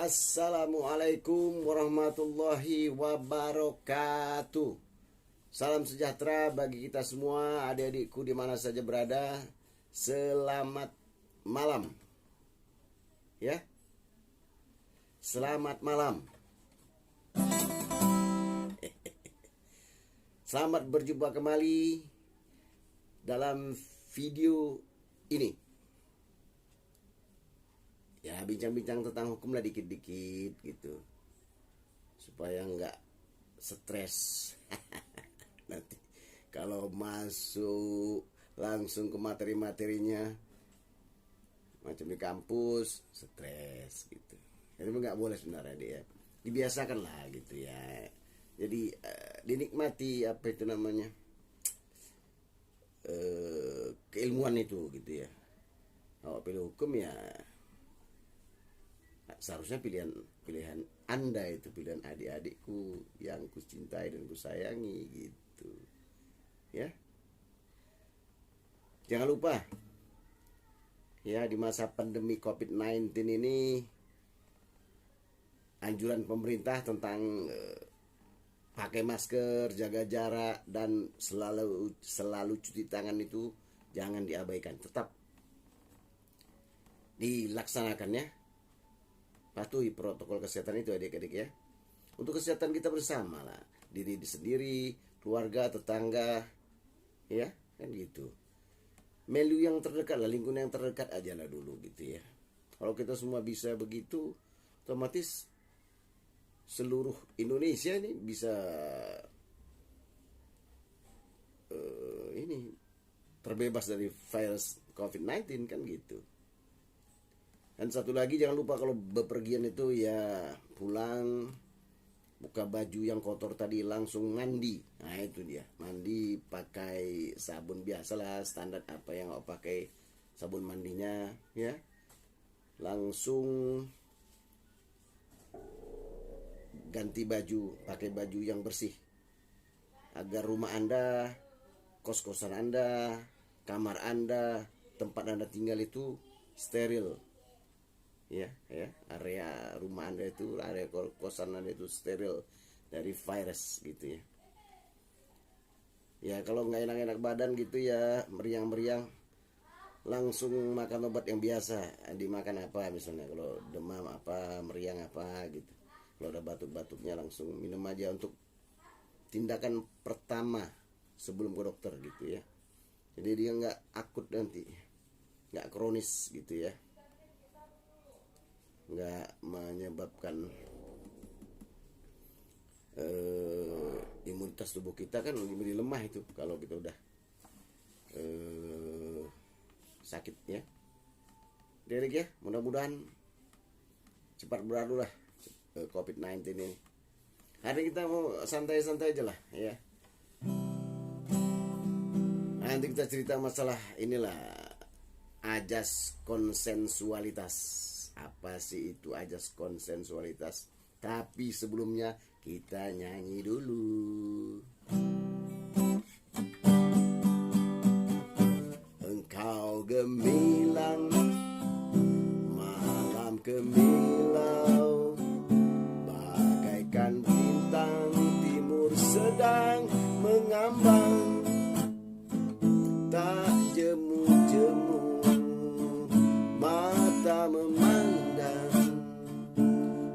Assalamualaikum warahmatullahi wabarakatuh. Salam sejahtera bagi kita semua, adik-adikku di mana saja berada. Selamat malam. Ya. Selamat malam. Selamat berjumpa kembali dalam video ini. Ya, bincang-bincang tentang hukum lah dikit-dikit gitu, supaya nggak stres. Nanti kalau masuk langsung ke materi-materinya macam di kampus, stres gitu. Itu nggak boleh sebenarnya dia. Dibiasakan lah gitu ya. Jadi dinikmati apa itu namanya, keilmuan itu gitu ya. Kalau pilih hukum ya seharusnya pilihan Anda itu, pilihan adik-adikku yang ku cintai dan ku sayangi gitu. Ya. Jangan lupa ya, di masa pandemi COVID-19 ini anjuran pemerintah tentang pakai masker, jaga jarak, dan selalu cuci tangan itu jangan diabaikan, tetap dilaksanakan ya. Patuhi protokol kesehatan itu adik-adik ya. Untuk kesehatan kita bersama lah, diri sendiri, keluarga, tetangga, ya kan gitu. Melu yang terdekat lah, lingkungan yang terdekat aja lah dulu gitu ya. Kalau kita semua bisa begitu, otomatis seluruh Indonesia ini bisa ini terbebas dari virus COVID-19 kan gitu. Dan satu lagi, jangan lupa kalau bepergian itu ya pulang, buka baju yang kotor tadi, langsung mandi. Nah itu dia, mandi pakai sabun biasalah, standar apa yang mau pakai sabun mandinya ya. Langsung ganti baju, pakai baju yang bersih, agar rumah Anda, kos-kosan Anda, kamar Anda, tempat Anda tinggal itu steril. Ya, area rumah Anda itu, area kosan Anda itu steril dari virus gitu ya. Ya kalau nggak enak-enak badan gitu ya, meriang-meriang, langsung makan obat yang biasa. Dimakan apa misalnya, kalau demam apa, meriang apa gitu. Kalau ada batuk-batuknya langsung minum aja, untuk tindakan pertama sebelum ke dokter gitu ya. Jadi dia nggak akut nanti, nggak kronis gitu ya, nggak menyebabkan imunitas tubuh kita kan lebih lemah itu kalau kita udah sakit ya. Derek ya, mudah-mudahan cepat berlalu lah COVID-19 ini. Hari kita mau santai-santai aja lah ya. Nanti kita cerita masalah inilah, ajas konsensualitas. Apa sih itu ajas konsensualitas? Tapi sebelumnya kita nyanyi dulu. Engkau gemilang, malam gemilau, bagaikan bintang timur sedang mengambang, tak jemu-jemu mata memandang.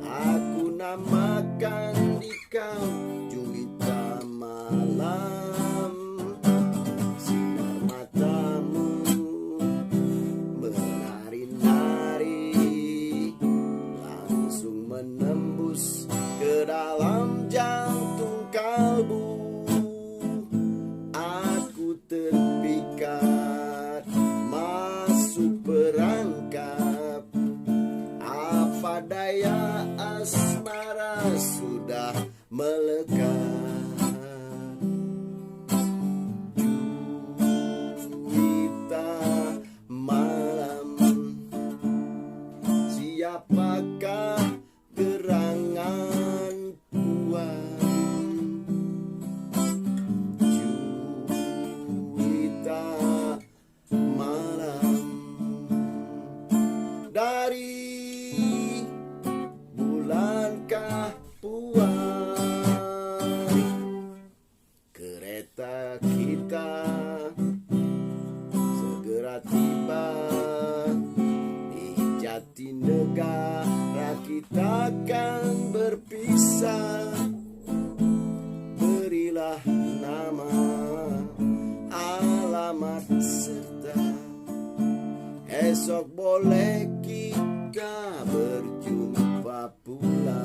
Aku namakan di kau juwita malam, sinar matamu menari-nari, langsung menembus ke dalam jantung kalbu. Aku terpikat masuk perangkap, apa daya asmara sudah melekat. Juwita malam, siapakah gerangan puan? Juwita malam, dari Jatinegara kita akan berpisah. Berilah nama, alamat serta esok boleh kita berjumpa pula.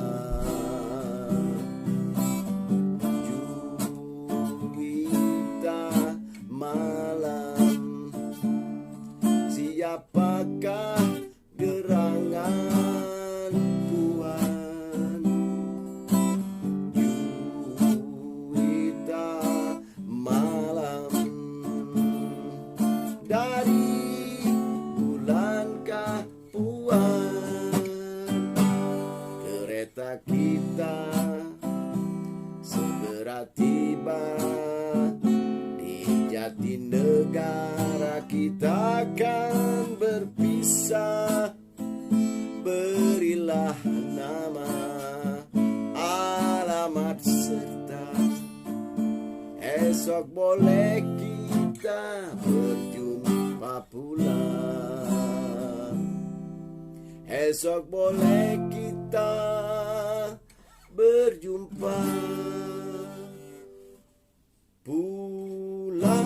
Juwita malam, siapakah gerangan Tuhan? Juwita malam, dari bulankah Puan? Kereta kita segera tiba, di Jatinegara kita akan berpisah. Berilah nama, alamat serta esok boleh kita berjumpa pula. Esok boleh kita berjumpa pula.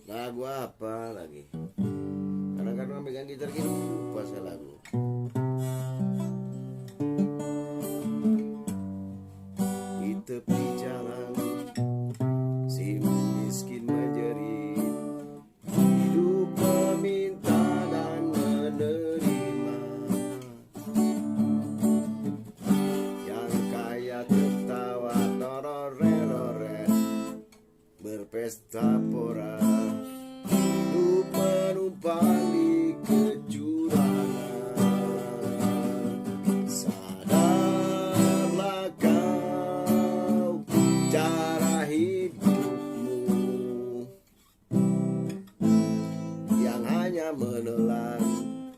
Lagu apa lagi? Kadang-kadang megang gitar gini lupa saya lagu. Di tepi jalan si miskin menjerit, hidup meminta dan menerima. Yang kaya tertawa torore-rore, berpesta pora, hidup menumpang di kecurangan. Sadarlah kau cara hidupmu yang hanya menelan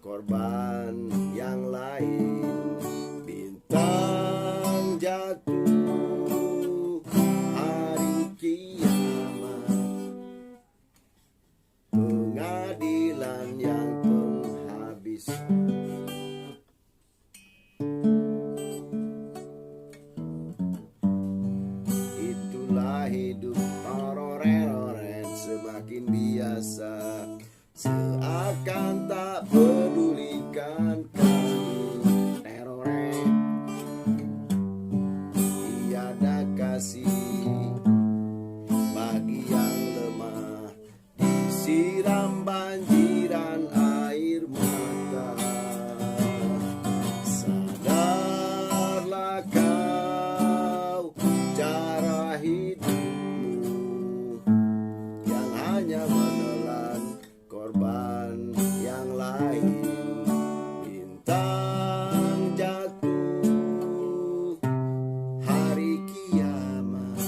korban yang lain. Bintang jatuh hari kiamat, pengadilan yang penghabis. Itulah hidup orang-orang semakin biasa, seakan tak pedulikan kami terore. Tiada kasih bagi yang lemah, disiram banjiran air mata. Sadarlah kau cara hidupmu yang hanya menelan korban yang lain. Bintang jatuh hari kiamat,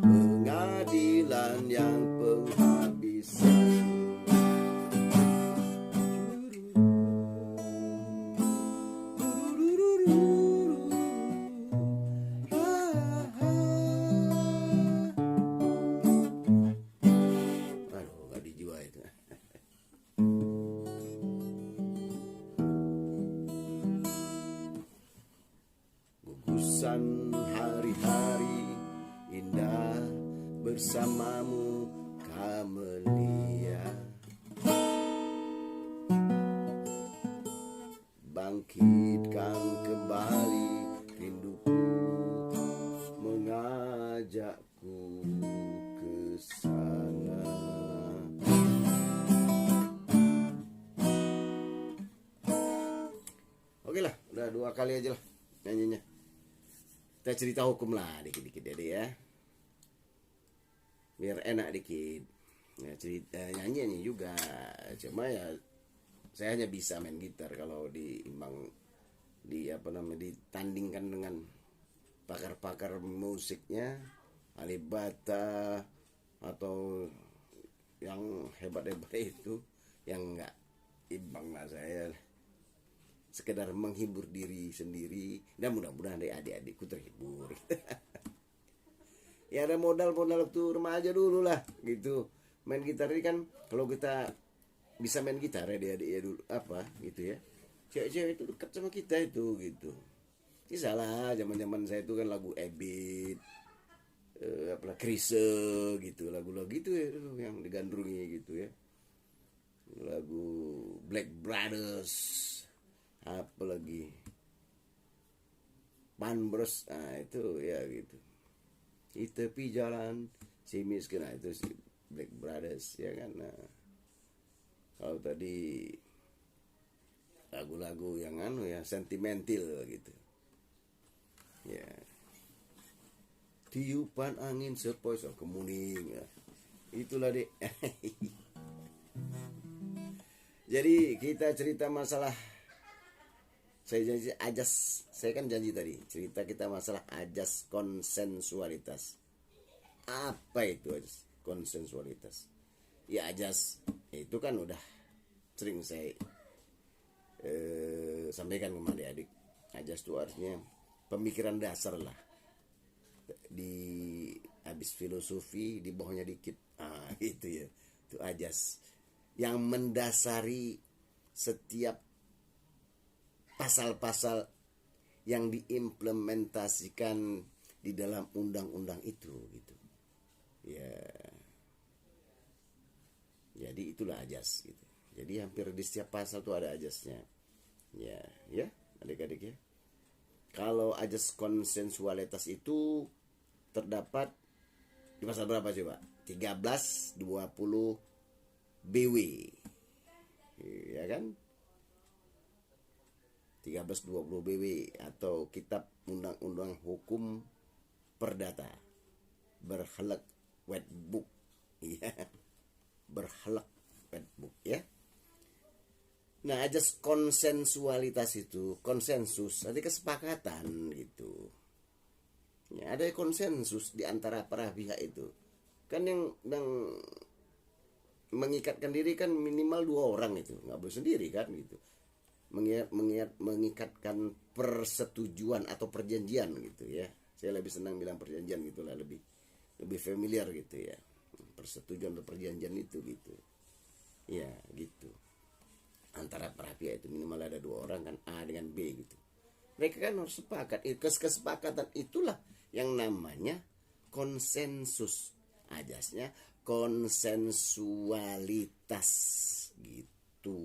pengadilan yang penghabisan. Aduh, gak dijual itu. Gugusan hari-hari indah bersamamu, Kamelia. Bangkitkan kembali rinduku, mengajakku ke sana. Oke lah, udah 2 kali aja lah. nyanyinya. Kita cerita hukum lah dikit-dikit ya, biar enak dikit. Ya, cerita nyanyi juga, cuma ya saya hanya bisa main gitar. Kalau ditandingkan dengan pakar-pakar musiknya, Alibata atau yang hebat-hebat itu, yang nggak imbang lah saya. Sekedar menghibur diri sendiri, dan mudah-mudahan adik-adikku terhibur. Ya ada modal-modal waktu remaja dulu lah gitu. Main gitar ini kan, kalau kita bisa main gitar ya adik-adik ya dulu apa gitu ya, cewek-cewek itu dekat sama kita itu gitu. Ini salah, zaman-zaman saya itu kan lagu Ebit, Krise gitu, lagu-lagu gitu ya dulu yang digandrungi gitu ya. Lagu Black Brothers, apa lagi, Pan Bros, nah itu ya gitu. Di tepi jalan si miskin, nah itu si Black Brothers ya kan. Nah, kalau tadi lagu-lagu yang ya sentimental gitu ya, tiupan angin sepoi kemuning ya. Itulah deh. Jadi kita cerita masalah, saya janji ajas, saya kan janji tadi cerita kita masalah ajas konsensualitas. Apa itu ajas konsensualitas? Ya ajas itu kan udah sering saya sampaikan ke adik-adik. Ajas itu artinya pemikiran dasar lah. Di habis filosofi di bawahnya dikit, itu ya, itu ajas yang mendasari setiap pasal-pasal yang diimplementasikan di dalam undang-undang itu gitu ya. Jadi itulah ajas gitu. Jadi hampir di setiap pasal tuh ada ajasnya ya, ya adik-adik ya. Kalau ajas konsensualitas itu terdapat di pasal berapa coba? 13, 20 BW ya kan, 1320 BW atau Kitab Undang-Undang Hukum Perdata, berhelek wet book ya, berhelek wet book ya. Nah ajas konsensualitas itu konsensus, ada kesepakatan gitu ya, ada konsensus di antara para pihak itu kan. Yang mengikatkan diri kan minimal 2 orang, itu nggak boleh sendiri kan gitu. Mengikatkan persetujuan atau perjanjian gitu ya. Saya lebih senang bilang perjanjian gitulah, lebih familiar gitu ya. Persetujuan atau perjanjian itu gitu ya gitu. Antara para pihak itu minimal ada 2 orang kan, A dengan B gitu. Mereka kan harus sepakat. Kesepakatan itulah yang namanya konsensus. Ajasnya konsensualitas gitu.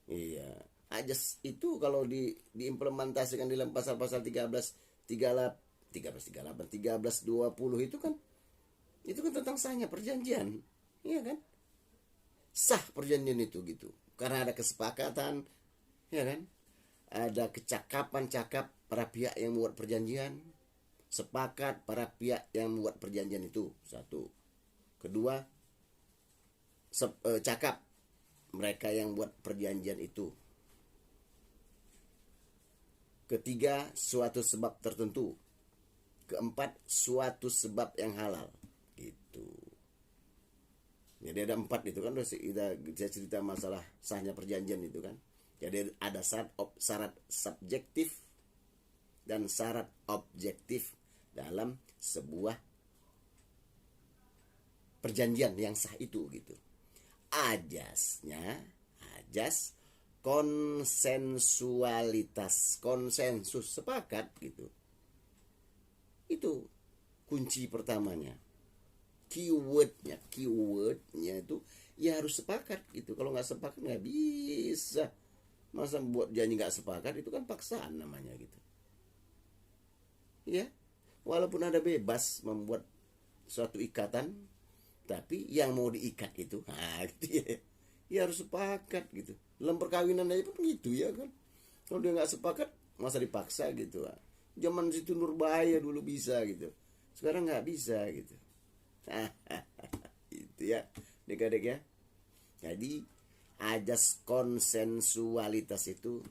Iya, ajas itu kalau diimplementasikan dalam pasal-pasal 13 20 itu kan tentang sahnya perjanjian. Iya kan? Sah perjanjian itu gitu. Karena ada kesepakatan, ya kan? Ada kecakapan cakap para pihak yang membuat perjanjian. Sepakat para pihak yang membuat perjanjian itu, satu. Kedua, cakap mereka yang buat perjanjian itu. Ketiga, suatu sebab tertentu. Keempat, suatu sebab yang halal gitu. Jadi ada 4 itu kan, saya cerita masalah sahnya perjanjian itu kan. Jadi ada syarat subjektif dan syarat objektif dalam sebuah perjanjian yang sah itu gitu. Ajas konsensualitas, konsensus, sepakat gitu. Itu kunci pertamanya. Keywordnya itu ya harus sepakat gitu. Kalau nggak sepakat nggak bisa. Masa buat janji nggak sepakat, itu kan paksaan namanya gitu. Ya, walaupun ada bebas membuat suatu ikatan, tapi yang mau diikat itu, gitu ya harus sepakat gitu. Dalam perkawinan aja pun gitu ya kan. Kalau dia nggak sepakat, masa dipaksa gitu. Zaman situ Nurbaya dulu bisa gitu, sekarang nggak bisa gitu. Itu ya adik-adik ya. Jadi ajas konsensualitas itu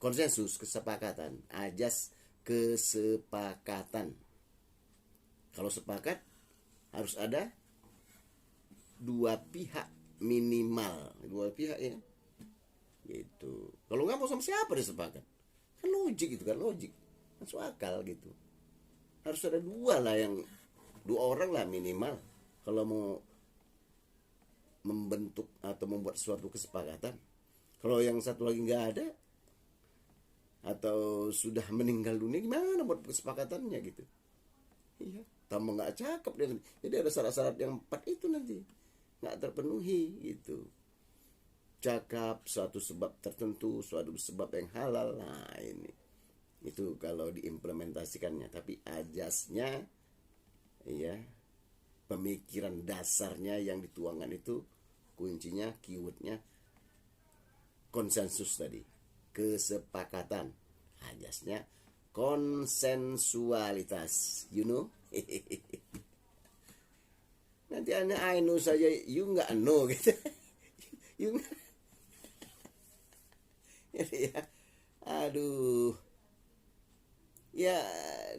konsensus, kesepakatan, ajas kesepakatan. Kalau sepakat harus ada dua pihak minimal, dua pihak ya gitu. Kalau nggak mau sama siapa dia sepakat, kan logik itu, kan logik, masuk akal gitu. Harus ada dua lah, yang dua orang lah minimal kalau mau membentuk atau membuat suatu kesepakatan. Kalau yang satu lagi nggak ada atau sudah meninggal dunia, gimana buat kesepakatannya gitu. Iya, tambah nggak cakep dia. Jadi ada syarat-syarat yang 4 itu nanti nggak terpenuhi gitu. Cakap, suatu sebab tertentu, suatu sebab yang halal. Nah ini itu kalau diimplementasikannya. Tapi ajasnya ya, pemikiran dasarnya yang dituangkan itu kuncinya, keywordnya konsensus tadi, kesepakatan. Ajasnya konsensualitas, you know. Nanti I know saja, you nggak know gitu. You ya, aduh ya,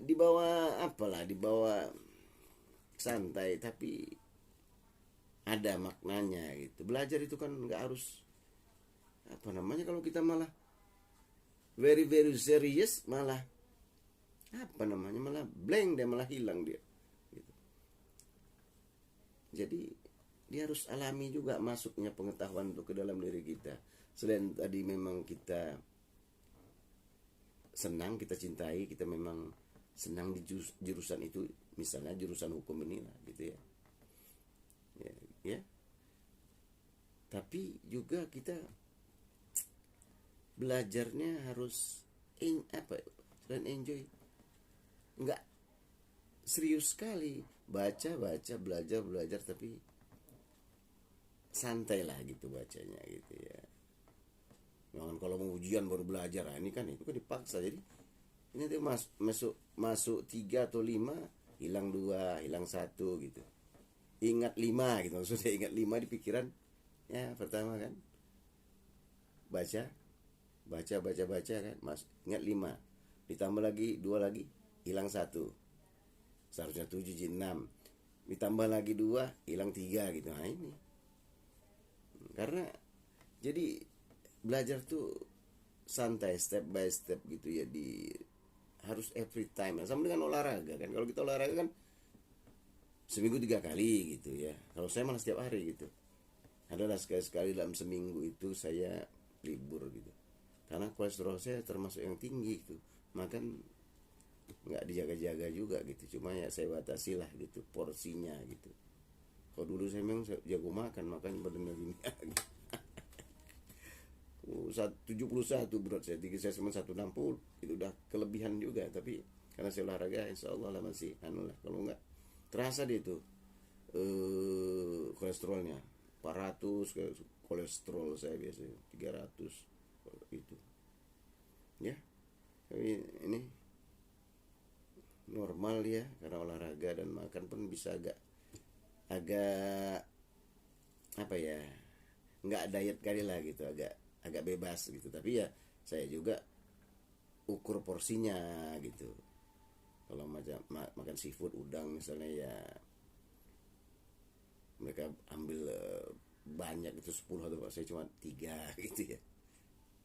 dibawa apalah, dibawa santai tapi ada maknanya gitu. Belajar itu kan nggak harus apa namanya, kalau kita malah very very serious, malah apa namanya, malah blank, dia malah hilang dia gitu. Jadi dia harus alami juga masuknya pengetahuan untuk ke dalam diri kita. Selain tadi memang kita senang, kita cintai, kita memang senang di jurusan itu, misalnya jurusan hukum ini lah gitu ya. Ya. Tapi juga kita belajarnya harus selain enjoy, nggak serius sekali, baca belajar tapi santai lah gitu bacanya gitu ya. Jangan kalau mau ujian baru belajar, ini kan itu kan dipaksa. Jadi ini tuh masuk 3 atau 5, hilang 2, hilang 1 gitu. Ingat 5 gitu, maksudnya ingat 5 di pikiran. Ya pertama kan baca kan, ingat 5, ditambah lagi 2 lagi, hilang 1, seharusnya 7 jadi 6, ditambah lagi 2, hilang 3 gitu. Nah ini karena jadi belajar tuh santai, step by step gitu ya, harus every time. Sama dengan olahraga kan, kalau kita olahraga kan seminggu 3 kali gitu ya. Kalau saya malah setiap hari gitu. Adalah sekali-sekali dalam seminggu itu saya libur gitu, karena kolesterol saya termasuk yang tinggi gitu. Makan nggak dijaga-jaga juga gitu, cuma ya saya batasi lah gitu porsinya gitu. Kalau dulu saya memang jago makan badannya gini. 71 berat saya, tinggi saya cuma 160, itu udah kelebihan juga. Tapi karena saya olahraga, insya Allah lah masih lah. Kalau nggak terasa dia itu kolesterolnya 400, kolesterol saya biasanya 300 itu ya. Tapi ini normal ya, karena olahraga dan makan pun bisa agak apa ya, nggak diet kali lah gitu, agak bebas gitu. Tapi ya saya juga ukur porsinya gitu. Kalau makan seafood, udang misalnya, ya mereka ambil banyak itu 10 atau saya cuma 3 gitu ya.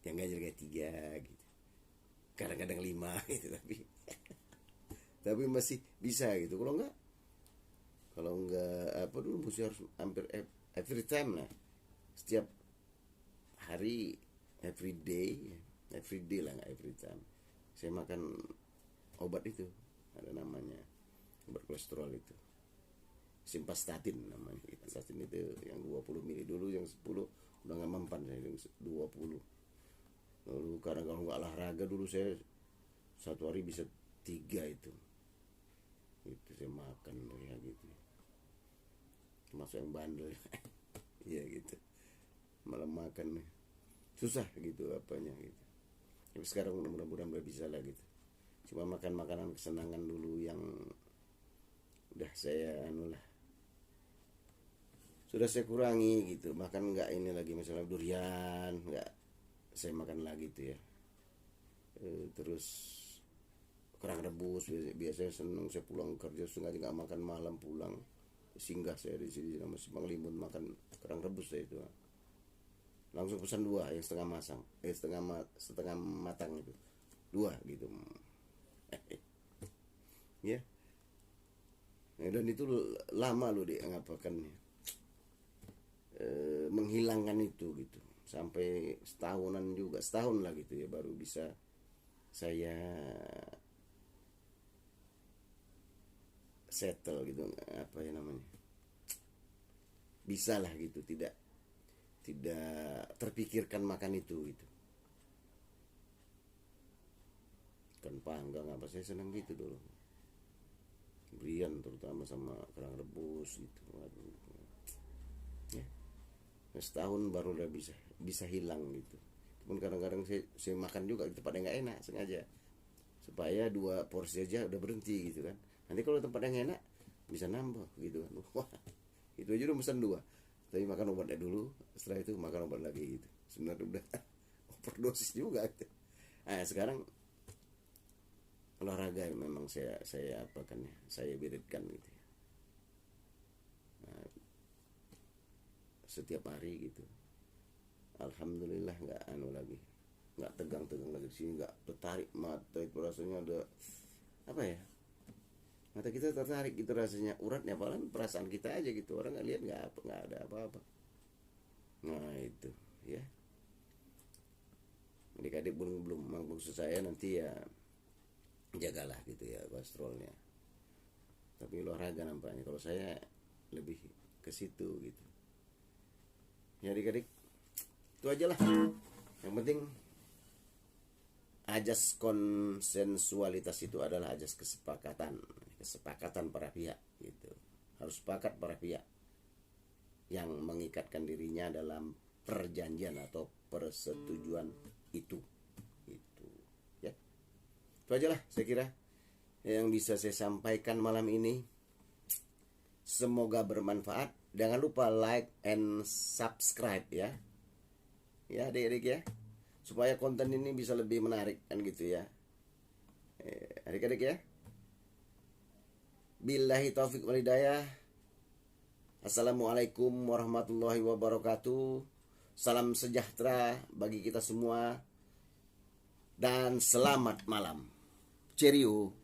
Yang ganjil kayak 3 gitu, kadang-kadang 5 gitu. Tapi masih bisa gitu. Kalau enggak apa dulu, mesti harus hampir every time lah, setiap hari, every day lah, nggak every time. Saya makan obat itu, ada namanya obat kolesterol itu, simvastatin namanya. Simvastatin itu yang 20 mili dulu, yang 10 udah nggak mempan saya, yang 20. Lalu karena kalau nggak olahraga dulu saya satu hari bisa 3 itu saya makan ya gitu, termasuk yang bandel. Iya gitu, malam makan susah gitu apanya gitu. Tapi sekarang mudah-mudahan udah bisa lah gitu. Cuma makan makanan kesenangan dulu yang udah saya lah, sudah saya kurangi gitu. Makan nggak ini lagi, misalnya durian nggak saya makan lagi tuh ya. Terus kerang rebus, biasanya seneng saya pulang kerja sengaja nggak makan malam, pulang singgah saya di sini sama si Bang Limun makan kerang rebus saya itu, langsung pesan 2 yang setengah masang, setengah matang itu 2 gitu. Ya. Dan itu lama loh dia ngapakannya, menghilangkan itu gitu, sampai setahunan juga, setahun lah gitu ya, baru bisa saya settle gitu, apa ya namanya, bisa lah gitu, tidak terpikirkan makan itu gitu. Kan panggang apa, saya senang gitu dulu, durian terutama sama kerang rebus gitu. Waduh. Ya, setahun baru udah bisa hilang gitu. Cuman kadang-kadang saya makan juga di tempat yang nggak enak sengaja, supaya 2 porsi aja udah berhenti gitu kan. Nanti kalau tempat yang enak bisa nambah gitu kan. Wah, itu aja udah pesan 2, tapi makan obatnya dulu, setelah itu makan obat lagi gitu. Sebenarnya udah overdosis juga gitu. Nah sekarang olahraga memang saya apakan ya, saya biritkan gitu ya. Nah, setiap hari gitu, alhamdulillah nggak lagi, nggak tegang lagi di sini, nggak tertarik mata itu, rasanya ada apa ya, mata kita tertarik gitu rasanya, uratnya, padahal perasaan kita aja gitu, orang nggak lihat, nggak ada apa-apa. Nah itu ya, adik-adik belum maksud saya nanti ya jagalah gitu ya kolesterolnya, tapi olahraga nampaknya kalau saya lebih ke situ gitu ya. Adik-adik itu aja lah, yang penting ajas konsensualitas itu adalah ajas kesepakatan para pihak gitu, harus sepakat para pihak yang mengikatkan dirinya dalam perjanjian atau persetujuan itu ya. Itu aja lah saya kira yang bisa saya sampaikan malam ini. Semoga bermanfaat. Jangan lupa like and subscribe ya, adik-adik ya, supaya konten ini bisa lebih menarik kan gitu ya, adik-adik ya. Billahi taufik wal hidayah. Assalamualaikum warahmatullahi wabarakatuh. Salam sejahtera bagi kita semua dan selamat malam. Cheerio.